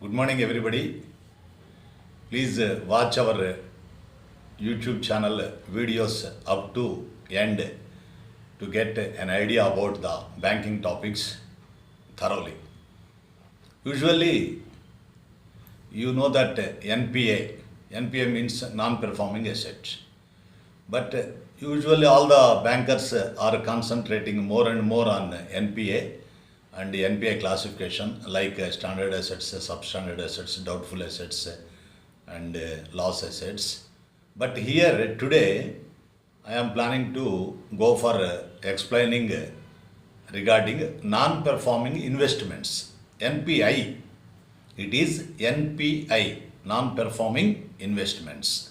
Good morning, everybody. Please watch our YouTube channel videos up to end to get an idea about the banking topics thoroughly. Usually, you know that NPA means non-performing asset. But usually all the bankers are concentrating more and more on NPA and the NPA classification like standard assets, substandard assets, doubtful assets and loss assets. But here today I am planning to go for explaining regarding non-performing investments. NPI. It is NPI, non-performing investments.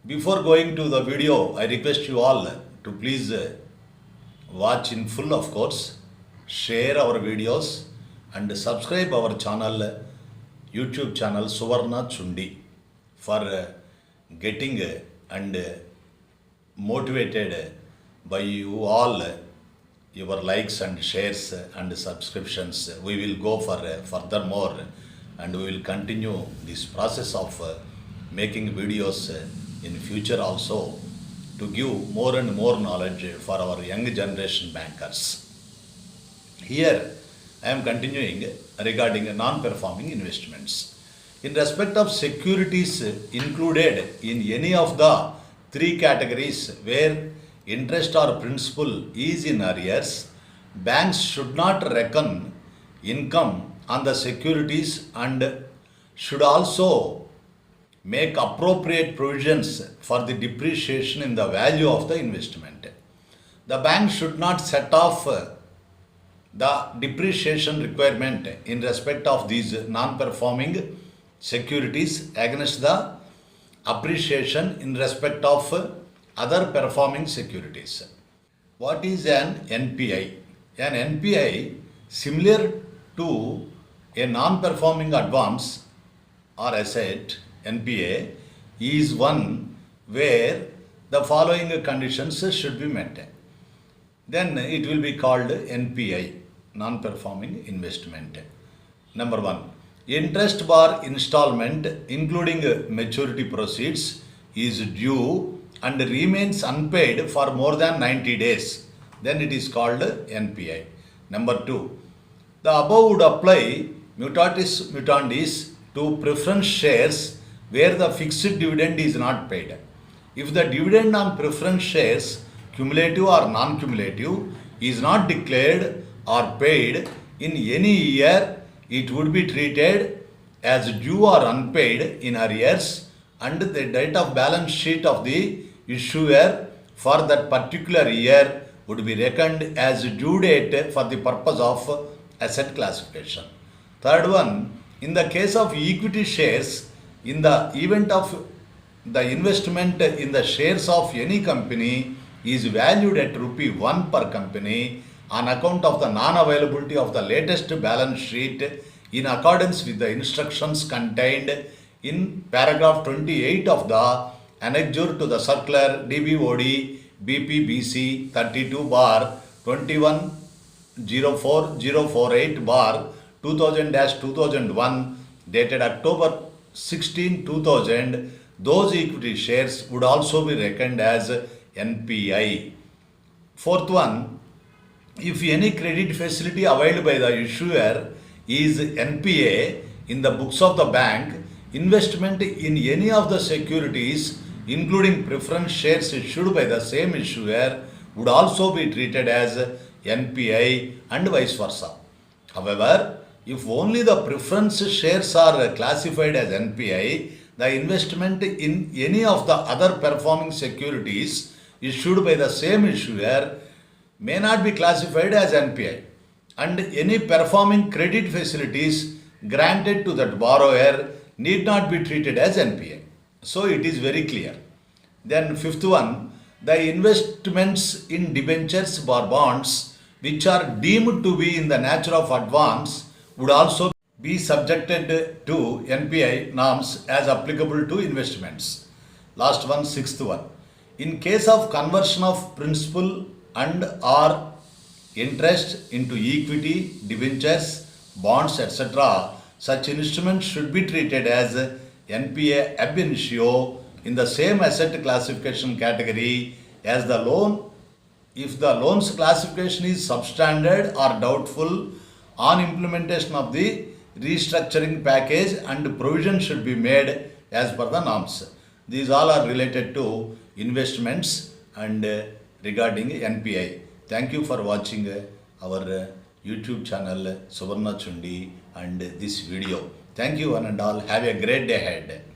Before going to the video, I request you all to please watch in full, of course, share our videos and subscribe our channel, YouTube channel Suvarna Chundi for getting and motivated by you all, your likes and shares and subscriptions. We will go for furthermore and we will continue this process of making videos in future also to give more and more knowledge for our young generation bankers. Here I am continuing regarding non-performing investments. In respect of securities included in any of the three categories where interest or principal is in arrears, banks should not reckon income on the securities and should also make appropriate provisions for the depreciation in the value of the investment. The bank should not set off the depreciation requirement in respect of these non-performing securities against the appreciation in respect of other performing securities. What is an NPI? An NPI, similar to a non-performing advance or asset, NPA, is one where the following conditions should be met. Then it will be called NPI, non-performing investment. Number one, interest bar installment including maturity proceeds is due and remains unpaid for more than 90 days. Then it is called NPI. Number two, the above would apply mutatis mutandis to preference shares where the fixed dividend is not paid. If the dividend on preference shares, cumulative or non-cumulative, is not declared or paid in any year, it would be treated as due or unpaid in arrears and the date of balance sheet of the issuer for that particular year would be reckoned as due date for the purpose of asset classification. Third one, in the case of equity shares, in the event of the investment in the shares of any company is valued at rupee 1 per company on account of the non-availability of the latest balance sheet in accordance with the instructions contained in paragraph 28 of the annexure to the circular DBOD BPBC 32 bar 2104048 bar 2000-2001 dated October 16, 2000, those equity shares would also be reckoned as NPI. Fourth one, if any credit facility availed by the issuer is NPA in the books of the bank, investment in any of the securities, including preference shares issued by the same issuer, would also be treated as NPI and vice versa. However, if only the preference shares are classified as NPI, the investment in any of the other performing securities issued by the same issuer may not be classified as NPI, and any performing credit facilities granted to that borrower need not be treated as NPI. So it is very clear. Then fifth one, the investments in debentures or bonds which are deemed to be in the nature of advance would also be subjected to NPI norms as applicable to investments. Last one, sixth one. In case of conversion of principal and or interest into equity, debentures, bonds, etc., Such instruments should be treated as NPA ab initio in the same asset classification category as the loan if the loan's classification is substandard or doubtful on implementation of the restructuring package and provision should be made as per the norms. These all are related to investments and regarding NPI. Thank you for watching our YouTube channel Suvarna Chundi and this video. Thank you one and all. Have a great day ahead.